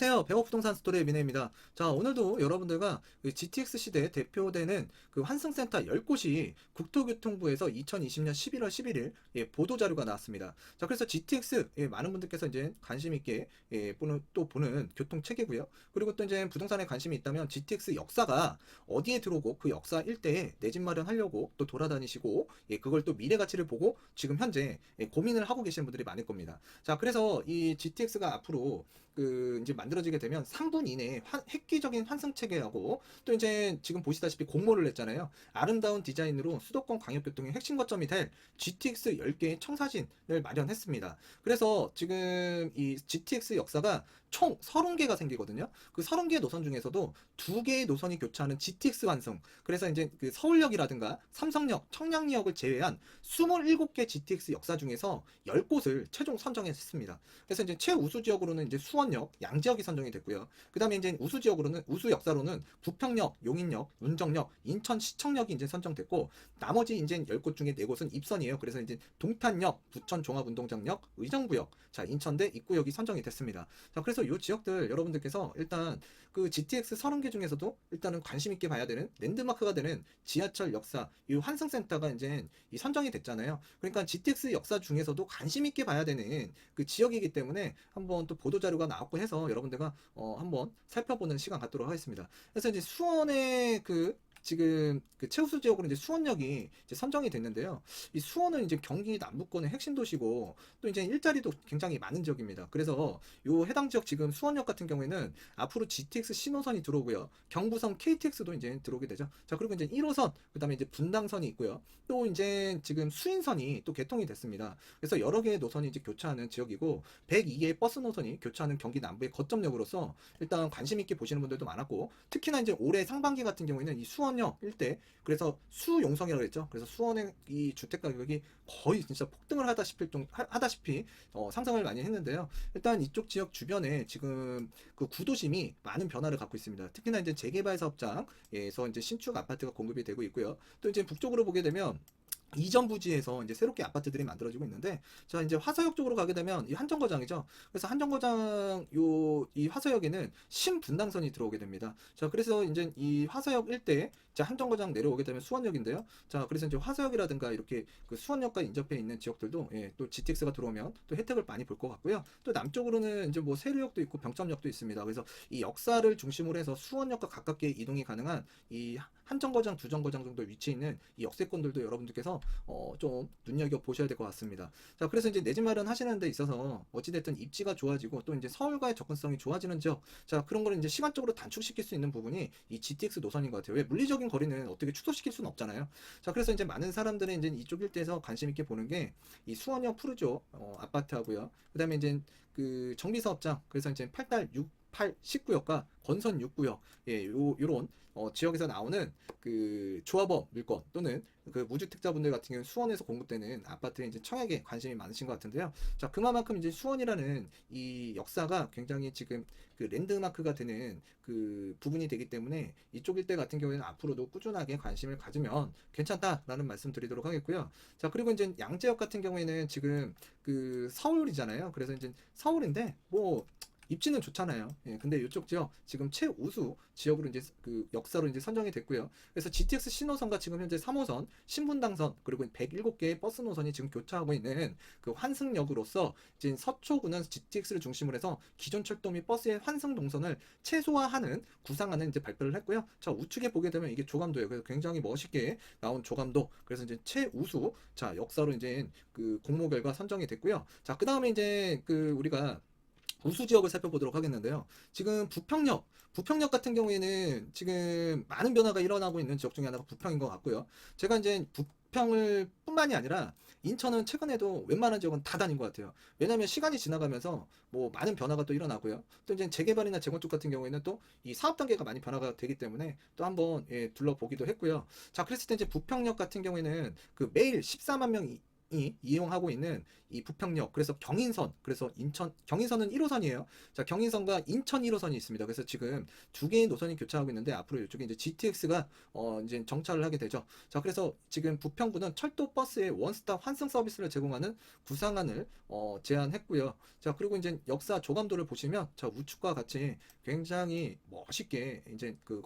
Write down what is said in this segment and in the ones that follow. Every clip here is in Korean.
안녕하세요. 백업부동산 스토리의 민혜입니다. 자, 오늘도 여러분들과 그 GTX 시대에 대표되는 그 환승센터 10곳이 국토교통부에서 2020년 11월 11일 보도 자료가 나왔습니다. 자, 그래서 GTX 많은 분들께서 이제 관심 있게 보는 교통 체계고요. 그리고 또 이제 부동산에 관심이 있다면 GTX 역사가 어디에 들어오고 그 역사 일대에 내 집 마련하려고 또 돌아다니시고 그걸 또 미래 가치를 보고 지금 현재 고민을 하고 계시는 분들이 많을 겁니다. 자, 그래서 이 GTX가 앞으로 이제 만들어지게 되면 3분 이내에 획기적인 환승 체계하고 또 이제 지금 보시다시피 공모를 했잖아요. 아름다운 디자인으로 수도권 광역교통의 핵심 거점이 될 GTX 10개의 청사진을 마련했습니다. 그래서 지금 이 GTX 역사가 총 30개가 생기거든요. 그 30개 노선 중에서도 2개의 노선이 교차하는 GTX 환승. 그래서 이제 그 서울역이라든가 삼성역, 청량리역을 제외한 27개 GTX 역사 중에서 10곳을 최종 선정했습니다. 그래서 이제 최우수 지역으로는 이제 수원역, 양지역이 선정이 됐고요. 그 다음에 이제 우수 지역으로는, 우수 역사로는 부평역, 용인역, 운정역, 인천시청역이 이제 선정됐고, 나머지 이제 10곳 중에 4곳은 입선이에요. 그래서 이제 동탄역, 부천 종합운동장역, 의정부역, 자, 인천대 입구역이 선정이 됐습니다. 자, 그래서 이 지역들 여러분들께서 일단 그 GTX 30개 중에서도 일단은 관심 있게 봐야 되는 랜드마크가 되는 지하철 역사, 이 환승센터가 이제 이 선정이 됐잖아요. 그러니까 GTX 역사 중에서도 관심 있게 봐야 되는 그 지역이기 때문에 한번 또 보도 자료가 나왔고 해서 여러분들과 한번 살펴보는 시간 갖도록 하겠습니다. 그래서 이제 수원의 지금 그 최우수 지역으로 이제 수원역이 이제 선정이 됐는데요. 이 수원은 이제 경기 남부권의 핵심 도시고 또 이제 일자리도 굉장히 많은 지역입니다. 그래서 요 해당 지역 지금 수원역 같은 경우에는 앞으로 GTX 신호선이 들어오고요. 경부선 KTX도 이제 들어오게 되죠. 자, 그리고 이제 1호선, 그다음에 이제 분당선이 있고요. 또 이제 지금 수인선이 또 개통이 됐습니다. 그래서 여러 개의 노선이 이제 교차하는 지역이고 102개의 버스 노선이 교차하는 경기 남부의 거점역으로서 일단 관심 있게 보시는 분들도 많았고, 특히나 이제 올해 상반기 같은 경우에는 이 수원역 일대, 그래서 수용성이라고 했죠. 그래서 수원의 이 주택 가격이 거의 진짜 폭등을 하다시피 상승을 많이 했는데요. 일단 이쪽 지역 주변에 지금 그 구도심이 많은 변화를 갖고 있습니다. 특히나 이제 재개발 사업장에서 이제 신축 아파트가 공급이 되고 있고요. 또 이제 북쪽으로 보게 되면 이전 부지에서 이제 새롭게 아파트들이 만들어지고 있는데, 자, 이제 화서역 쪽으로 가게 되면 이 한정거장이죠. 그래서 한정거장 이 화서역에는 신분당선이 들어오게 됩니다. 자, 그래서 이제 이 화서역 일대에 자, 한정거장 내려오게 되면 수원역인데요. 자, 그래서 이제 화서역이라든가 이렇게 그 수원역과 인접해 있는 지역들도 또 GTX가 들어오면 또 혜택을 많이 볼 것 같고요. 또 남쪽으로는 이제 뭐 세류역도 있고 병점역도 있습니다. 그래서 이 역사를 중심으로 해서 수원역과 가깝게 이동이 가능한 이 한정거장, 두정거장 정도 위치해 있는 이 역세권들도 여러분들께서 좀 눈여겨 보셔야 될 것 같습니다. 자, 그래서 이제 내 집 마련 하시는 데 있어서 어찌됐든 입지가 좋아지고 또 이제 서울과의 접근성이 좋아지는 지역, 자, 그런 거를 이제 시간적으로 단축시킬 수 있는 부분이 이 GTX 노선인 것 같아요. 왜 물리적인 거리는 어떻게 축소시킬 수는 없잖아요. 자, 그래서 이제 많은 사람들은 이제 이쪽 일대에서 관심 있게 보는 게 이 수원역 푸르조 아파트하고요. 그다음에 이제 그 정비사업장, 그래서 이제 8달 6 8, 19역과 건선 6구역, 요런 지역에서 나오는 그 조합업 물건 또는 그 무주택자분들 같은 경우는 수원에서 공급되는 아파트에 이제 청약에 관심이 많으신 것 같은데요. 자, 그만큼 이제 수원이라는 이 역사가 굉장히 지금 그 랜드마크가 되는 그 부분이 되기 때문에 이쪽 일대 같은 경우에는 앞으로도 꾸준하게 관심을 가지면 괜찮다라는 말씀 드리도록 하겠고요. 자, 그리고 이제 양재역 같은 경우에는 지금 그 서울이잖아요. 그래서 이제 서울인데 뭐 입지는 좋잖아요. 근데 이쪽 지역 지금 최우수 지역으로 이제 그 역사로 이제 선정이 됐고요. 그래서 GTX 신호선과 지금 현재 3호선, 신분당선, 그리고 107개의 버스 노선이 지금 교차하고 있는 그 환승역으로서 지금 서초구는 GTX를 중심으로 해서 기존 철도 및 버스의 환승 동선을 최소화하는 구상안을 이제 발표를 했고요. 자, 우측에 보게 되면 이게 조감도예요. 그래서 굉장히 멋있게 나온 조감도. 그래서 이제 최우수 자 역사로 이제 그 공모 결과 선정이 됐고요. 자, 그 다음에 이제 그 우리가 우수 지역을 살펴보도록 하겠는데요. 지금 부평역 같은 경우에는 지금 많은 변화가 일어나고 있는 지역 중에 하나가 부평인 것 같고요. 제가 이제 부평을 뿐만이 아니라 인천은 최근에도 웬만한 지역은 다 다닌 것 같아요. 왜냐하면 시간이 지나가면서 뭐 많은 변화가 또 일어나고요. 또 이제 재개발이나 재건축 같은 경우에는 또 이 사업 단계가 많이 변화가 되기 때문에 또 한번 둘러보기도 했고요. 자, 그랬을 때 이제 부평역 같은 경우에는 그 매일 14만 명이 이용하고 있는 이 부평역, 그래서 경인선, 그래서 경인선은 1호선이에요. 자, 경인선과 인천 1호선이 있습니다. 그래서 지금 두 개의 노선이 교차하고 있는데 앞으로 이쪽에 이제 GTX가 이제 정차를 하게 되죠. 자, 그래서 지금 부평구는 철도 버스의 원스톱 환승 서비스를 제공하는 구상안을 제안했고요. 자, 그리고 이제 역사 조감도를 보시면 자, 우측과 같이 굉장히 멋있게 이제 그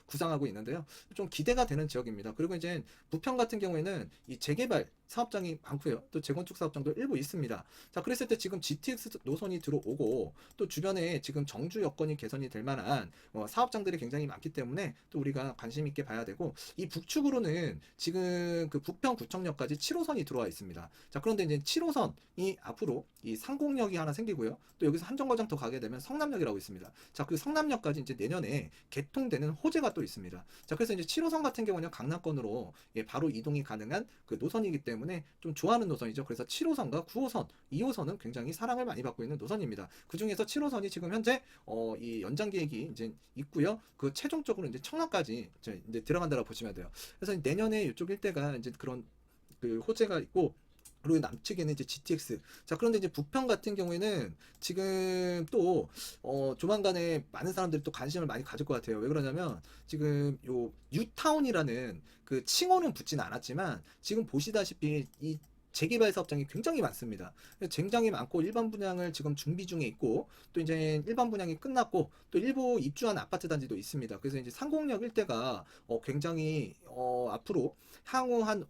구상하고 있는데요. 좀 기대가 되는 지역입니다. 그리고 이제 부평 같은 경우에는 이 재개발 사업장이 많고요. 또 재건축 사업장도 일부 있습니다. 자, 그랬을 때 지금 GTX 노선이 들어오고 또 주변에 지금 정주 여건이 개선이 될 만한 사업장들이 굉장히 많기 때문에 또 우리가 관심 있게 봐야 되고, 이 북측으로는 지금 그 부평구청역까지 7호선이 들어와 있습니다. 자, 그런데 이제 7호선이 앞으로 이 상공역이 하나 생기고요. 또 여기서 한 정거장 더 가게 되면 성남역이라고 있습니다. 자, 그 성남역까지 이제 내년에 개통되는 호재가 또 있습니다. 자, 그래서 이제 7호선 같은 경우는 강남권으로 바로 이동이 가능한 그 노선이기 때문에 좀 좋아하는 노선이죠. 그래서 7호선과 9호선, 2호선은 굉장히 사랑을 많이 받고 있는 노선입니다. 그 중에서 7호선이 지금 현재 이 연장 계획이 이제 있고요. 그 최종적으로 이제 청라까지 이제 들어간다고 보시면 돼요. 그래서 내년에 이쪽 일대가 이제 그런 그 호재가 있고, 그리고 남측에는 이제 GTX. 자, 그런데 이제 부평 같은 경우에는 지금 또 조만간에 많은 사람들이 또 관심을 많이 가질 것 같아요. 왜 그러냐면 지금 요 뉴타운이라는 그 칭호는 붙진 않았지만 지금 보시다시피 이 재개발 사업장이 굉장히 많습니다. 굉장히 많고 일반 분양을 지금 준비 중에 있고, 또 이제 일반 분양이 끝났고 또 일부 입주한 아파트 단지도 있습니다. 그래서 이제 상공역 일대가 굉장히 앞으로 향후 한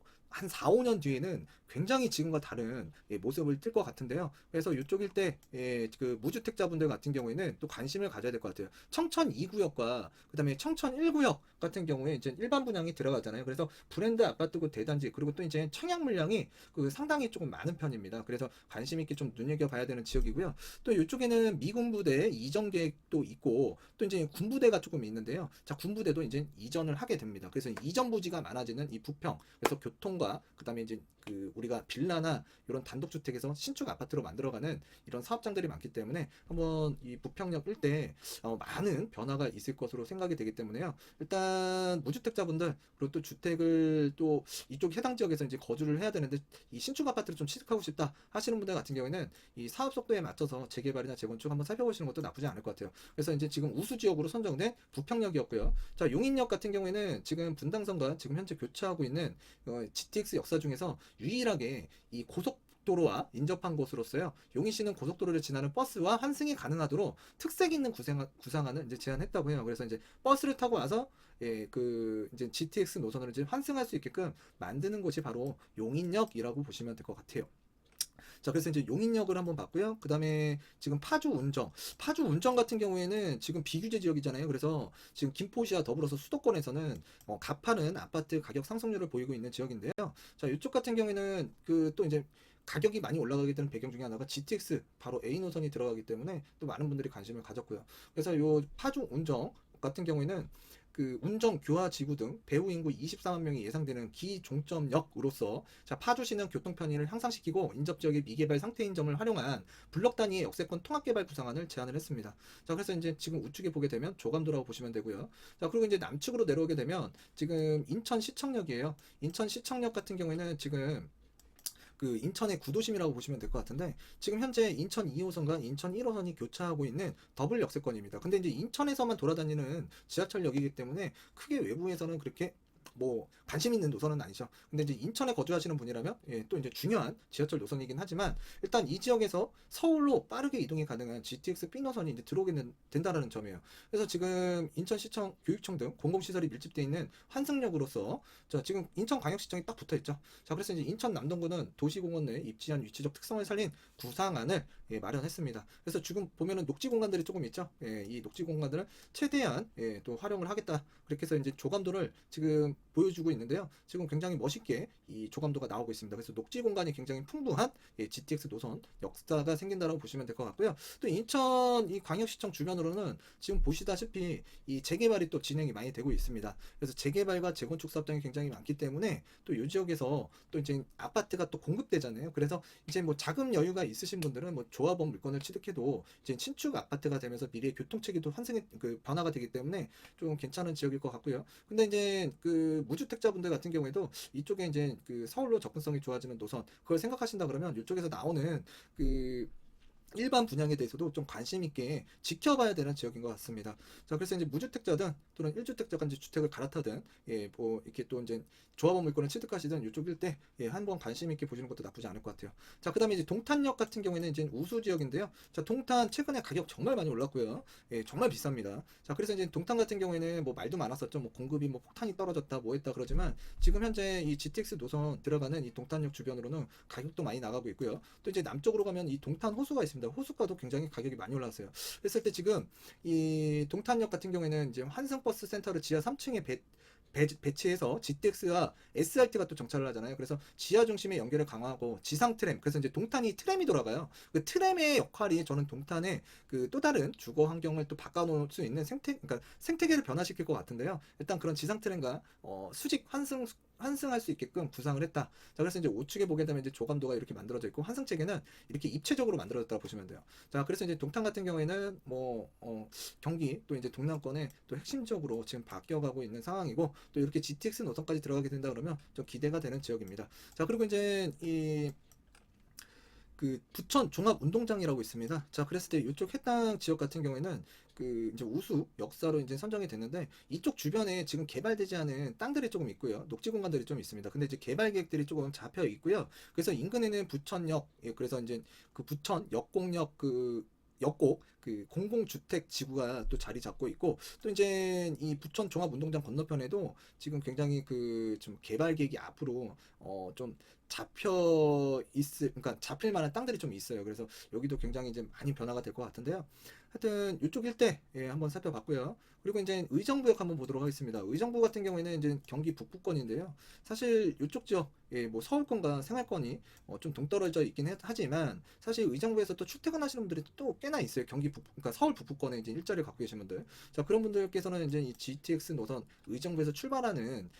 4, 5년 뒤에는 굉장히 지금과 다른 모습을 띌 것 같은데요. 그래서 이쪽 일대 그 무주택자분들 같은 경우에는 또 관심을 가져야 될 것 같아요. 청천 2구역과 그다음에 청천 1구역 같은 경우에 이제 일반 분양이 들어가잖아요. 그래서 브랜드 아파트고 대단지, 그리고 또 이제 청약 물량이 그 상당히 조금 많은 편입니다. 그래서 관심 있게 좀 눈여겨봐야 되는 지역이고요. 또 이쪽에는 미군부대 이전 계획도 있고 또 이제 군부대가 조금 있는데요. 자, 군부대도 이제 이전을 하게 됩니다. 그래서 이전 부지가 많아지는 이 부평, 그래서 교통과 그다음에 이제 그 우리가 빌라나 이런 단독주택에서 신축 아파트로 만들어가는 이런 사업장들이 많기 때문에 한번 이 부평역 일대 많은 변화가 있을 것으로 생각이 되기 때문에요. 일단 무주택자분들, 그리고 또 주택을 또 이쪽 해당 지역에서 이제 거주를 해야 되는데 이 신축 아파트를 좀 취득하고 싶다 하시는 분들 같은 경우에는 이 사업 속도에 맞춰서 재개발이나 재건축 한번 살펴보시는 것도 나쁘지 않을 것 같아요. 그래서 이제 지금 우수 지역으로 선정된 부평역이었고요. 자, 용인역 같은 경우에는 지금 분당선과 지금 현재 교차하고 있는 GTX 역사 중에서 유일하게 이 고속도로와 인접한 곳으로서요. 용인시는 고속도로를 지나는 버스와 환승이 가능하도록 특색 있는 구상안을 이제 제안했다고 해요. 그래서 이제 버스를 타고 와서 그 이제 GTX 노선으로 이제 환승할 수 있게끔 만드는 곳이 바로 용인역이라고 보시면 될 것 같아요. 자, 그래서 이제 용인역을 한번 봤고요. 그 다음에 지금 파주 운정 같은 경우에는 지금 비규제 지역이잖아요. 그래서 지금 김포시와 더불어서 수도권에서는 가파른 아파트 가격 상승률을 보이고 있는 지역인데요. 자, 이쪽 같은 경우에는 그 또 이제 가격이 많이 올라가게 되는 배경 중에 하나가 GTX 바로 A 노선이 들어가기 때문에 또 많은 분들이 관심을 가졌고요. 그래서 요 파주 운정 같은 경우에는 그 운정, 교화 지구 등 배후 인구 24만 명이 예상되는 기종점역으로서 자, 파주시는 교통 편의를 향상시키고 인접 지역의 미개발 상태인 점을 활용한 블록 단위의 역세권 통합 개발 구상안을 제안을 했습니다. 자, 그래서 이제 지금 우측에 보게 되면 조감도라고 보시면 되고요. 자, 그리고 이제 남측으로 내려오게 되면 지금 인천시청역이에요. 인천시청역 같은 경우에는 지금 그 인천의 구도심이라고 보시면 될 것 같은데 지금 현재 인천 2호선과 인천 1호선이 교차하고 있는 더블 역세권입니다. 근데 이제 인천에서만 돌아다니는 지하철역이기 때문에 크게 외부에서는 그렇게 뭐 관심 있는 노선은 아니죠. 근데 이제 인천에 거주하시는 분이라면 또 이제 중요한 지하철 노선이긴 하지만 일단 이 지역에서 서울로 빠르게 이동이 가능한 GTX B 노선이 이제 들어오게 된다는 점이에요. 그래서 지금 인천시청, 교육청 등 공공시설이 밀집되어 있는 환승역으로서 자, 지금 인천광역시청이 딱 붙어 있죠. 자, 그래서 이제 인천 남동구는 도시공원 내 입지한 위치적 특성을 살린 구상안을 마련했습니다. 그래서 지금 보면은 녹지 공간들이 조금 있죠. 이 녹지 공간들을 최대한 또 활용을 하겠다. 그렇게 해서 이제 조감도를 지금 보여주고 있는데요. 지금 굉장히 멋있게 이 조감도가 나오고 있습니다. 그래서 녹지 공간이 굉장히 풍부한 GTX 노선 역사가 생긴다고 보시면 될 것 같고요. 또 인천 이 광역시청 주변으로는 지금 보시다시피 이 재개발이 또 진행이 많이 되고 있습니다. 그래서 재개발과 재건축 사업장이 굉장히 많기 때문에 또 이 지역에서 또 이제 아파트가 또 공급되잖아요. 그래서 이제 뭐 자금 여유가 있으신 분들은 뭐 조합원 물건을 취득해도 이제 신축 아파트가 되면서 미래 교통체계도 환승의 그 변화가 되기 때문에 좀 괜찮은 지역일 것 같고요. 근데 이제 그 무주택자분들 같은 경우에도 이쪽에 이제 그 서울로 접근성이 좋아지는 노선 그걸 생각하신다 그러면 이쪽에서 나오는 그 일반 분양에 대해서도 좀 관심 있게 지켜봐야 되는 지역인 것 같습니다. 자, 그래서 이제 무주택자든 또는 1주택자가 이제 주택을 갈아타든, 예, 뭐, 이렇게 또 이제 조합원 물건을 취득하시든 이쪽 일대, 예, 한번 관심 있게 보시는 것도 나쁘지 않을 것 같아요. 자, 그 다음에 이제 동탄역 같은 경우에는 이제 우수 지역인데요. 자, 동탄 최근에 가격 정말 많이 올랐고요. 예, 정말 비쌉니다. 자, 그래서 이제 동탄 같은 경우에는 뭐 말도 많았었죠. 뭐 공급이 뭐 폭탄이 떨어졌다, 뭐 했다 그러지만 지금 현재 이 GTX 노선 들어가는 이 동탄역 주변으로는 가격도 많이 나가고 있고요. 또 이제 남쪽으로 가면 이 동탄 호수가 있습니다. 호수가도 굉장히 가격이 많이 올랐어요. 그랬을 때 지금 이 동탄역 같은 경우에는 이제 환승버스 센터를 지하 3층에 배치해서 GTX와 SRT가 또 정차를 하잖아요. 그래서 지하 중심의 연결을 강화하고 지상 트램, 그래서 이제 동탄이 트램이 돌아가요. 그 트램의 역할이 저는 동탄의 그 또 다른 주거 환경을 또 바꿔놓을 수 있는 그러니까 생태계를 변화시킬 것 같은데요. 일단 그런 지상 트램과 수직 환승할 수 있게끔 구상을 했다. 자, 그래서 이제 우측에 보게 되면 이제 조감도가 이렇게 만들어져 있고 환승체계는 이렇게 입체적으로 만들어졌다고 보시면 돼요. 자, 그래서 이제 동탄 같은 경우에는 뭐 경기 또 이제 동남권에 또 핵심적으로 지금 바뀌어가고 있는 상황이고 또 이렇게 GTX 노선까지 들어가게 된다 그러면 좀 기대가 되는 지역입니다. 자, 그리고 이제 이 그 부천 종합운동장이라고 있습니다. 자, 그랬을 때 이쪽 해당 지역 같은 경우에는 그 이제 우수 역사로 이제 선정이 됐는데 이쪽 주변에 지금 개발되지 않은 땅들이 조금 있고요. 녹지 공간들이 좀 있습니다. 근데 이제 개발 계획들이 조금 잡혀 있고요. 그래서 인근에는 부천역, 예, 그래서 이제 그 부천 역곡역 그 역곡 그 공공주택 지구가 또 자리 잡고 있고 또 이제 이 부천 종합운동장 건너편에도 지금 굉장히 그 좀 개발 계획이 앞으로 좀 그러니까 잡힐 만한 땅들이 좀 있어요. 그래서 여기도 굉장히 이제 많이 변화가 될 것 같은데요. 하여튼 이쪽 일대, 예, 한번 살펴봤고요. 그리고 이제 의정부역 한번 보도록 하겠습니다. 의정부 같은 경우에는 이제 경기 북부권인데요. 사실 이쪽 지역, 예, 뭐 서울권과 생활권이 좀 동떨어져 있긴 하지만 사실 의정부에서 또 출퇴근 하시는 분들이 또 꽤나 있어요. 그러니까 서울 북부권에 이제 일자리를 갖고 계신 분들. 자, 그런 분들께서는 이제 이 GTX 노선 의정부에서 출발하는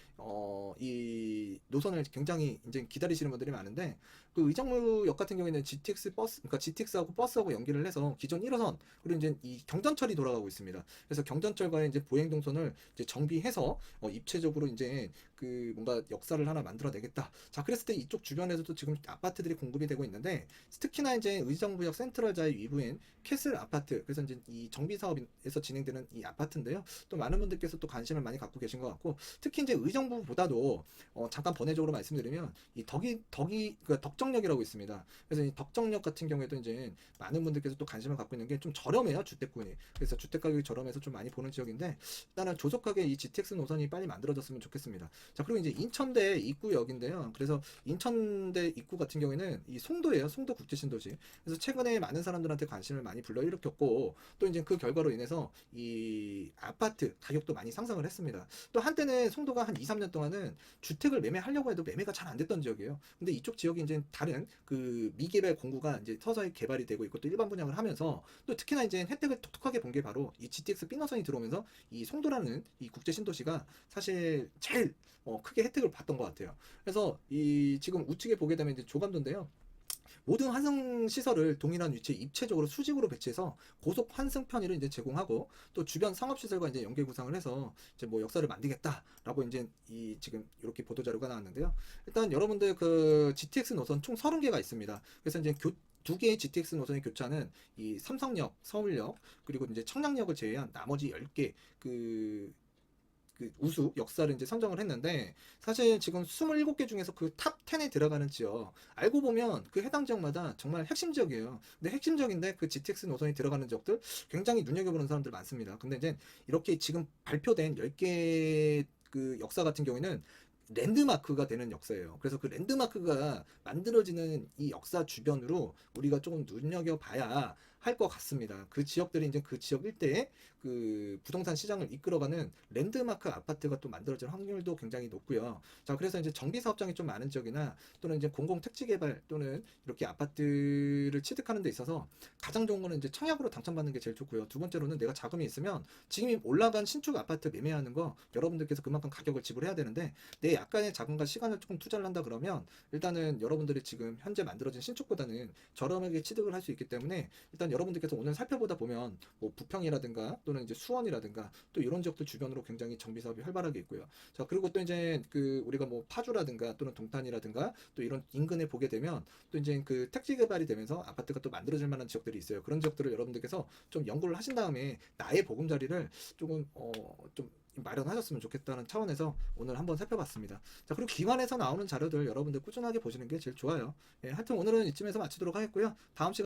이 노선을 굉장히 이제 기다리시는 분들이 많은데 그 의정부역 같은 경우에는 GTX 버스, 그러니까 GTX하고 버스하고 연결을 해서 기존 1호선 그리고 이제 이 경전철이 돌아가고 있습니다. 그래서 경전철과의 이제 보행 동선을 이제 정비해서 입체적으로 이제 그 뭔가 역사를 하나 만들어내겠다. 자, 그랬을 때 이쪽 주변에서도 지금 아파트들이 공급이 되고 있는데 특히나 이제 의정부역 센트럴자의 위부인 캐슬 아파트, 그래서 이제 이 정비 사업에서 진행되는 이 아파트인데요. 또 많은 분들께서 또 관심을 많이 갖고 계신 것 같고 특히 이제 의정부보다도 잠깐 번외적으로 말씀드리면 이 그 덕정역이라고 있습니다. 그래서 이 덕정역 같은 경우에도 이제 많은 분들께서 또 관심을 갖고 있는 게 좀 저렴해요, 주택군이. 그래서 주택 가격이 저렴해서 좀 많이 보는 지역인데 일단은 조속하게 이 GTX 노선이 빨리 만들어졌으면 좋겠습니다. 자, 그리고 이제 인천대 입구역인데요. 그래서 인천대 입구 같은 경우에는 이 송도예요. 송도 국제신도시. 그래서 최근에 많은 사람들한테 관심을 많이 불러일으켰고 또 이제 그 결과로 인해서 이 아파트 가격도 많이 상승을 했습니다. 또 한때는 송도가 한 2, 3년 동안은 주택을 매매하려고 해도 매매가 잘 안 됐던 지역이에요. 근데 이쪽 지역이 이제 다른 그 미개발 공구가 이제 서서히 개발이 되고 있고 또 일반 분양을 하면서 또 특히나 이제 혜택을 톡톡하게 본 게 바로 이 GTX B노선이 들어오면서 이 송도라는 이 국제 신도시가 사실 제일 크게 혜택을 봤던 것 같아요. 그래서 이 지금 우측에 보게 되면 이제 조감도인데요. 모든 환승 시설을 동일한 위치에 입체적으로 수직으로 배치해서 고속 환승 편의를 이제 제공하고 또 주변 상업 시설과 이제 연계 구상을 해서 이제 뭐 역사를 만들겠다라고 이제 이 지금 이렇게 보도 자료가 나왔는데요. 일단 여러분들 그 GTX 노선 총 30개가 있습니다. 그래서 이제 두 개의 GTX 노선의 교차는 이 삼성역, 서울역, 그리고 이제 청량역을 제외한 나머지 10개 그 우수 역사를 이제 선정을 했는데 사실 지금 27개 중에서 그 탑 10에 들어가는 지역 알고 보면 그 해당 지역마다 정말 핵심 지역이에요. 근데 핵심 지역인데 그 GTX 노선이 들어가는 지역들 굉장히 눈여겨보는 사람들 많습니다. 근데 이제 이렇게 지금 발표된 10개 그 역사 같은 경우에는 랜드마크가 되는 역사예요. 그래서 그 랜드마크가 만들어지는 이 역사 주변으로 우리가 조금 눈여겨봐야 할 것 같습니다. 그 지역들이 이제 그 지역 일대에 그 부동산 시장을 이끌어가는 랜드마크 아파트가 또 만들어질 확률도 굉장히 높고요. 자, 그래서 이제 정비 사업장이 좀 많은 지역이나 또는 이제 공공 택지 개발 또는 이렇게 아파트를 취득하는 데 있어서 가장 좋은 거는 이제 청약으로 당첨받는 게 제일 좋고요. 두 번째로는 내가 자금이 있으면 지금 올라간 신축 아파트 매매하는 거 여러분들께서 그만큼 가격을 지불해야 되는데 내 약간의 자금과 시간을 조금 투자를 한다 그러면 일단은 여러분들이 지금 현재 만들어진 신축보다는 저렴하게 취득을 할 수 있기 때문에 일단 여러분들께서 오늘 살펴보다 보면 뭐 부평이라든가 또는 이제 수원이라든가 또 이런 지역들 주변으로 굉장히 정비 사업이 활발하게 있고요. 자, 그리고 또 이제 그 우리가 뭐 파주라든가 또는 동탄이라든가 또 이런 인근에 보게 되면 또 이제 그 택지 개발이 되면서 아파트가 또 만들어질 만한 지역들이 있어요. 그런 지역들을 여러분들께서 좀 연구를 하신 다음에 나의 보금자리를 조금 좀 마련하셨으면 좋겠다는 차원에서 오늘 한번 살펴봤습니다. 자, 그리고 기관에서 나오는 자료들 여러분들 꾸준하게 보시는 게 제일 좋아요. 예, 하여튼 오늘은 이쯤에서 마치도록 하겠고요. 다음 시간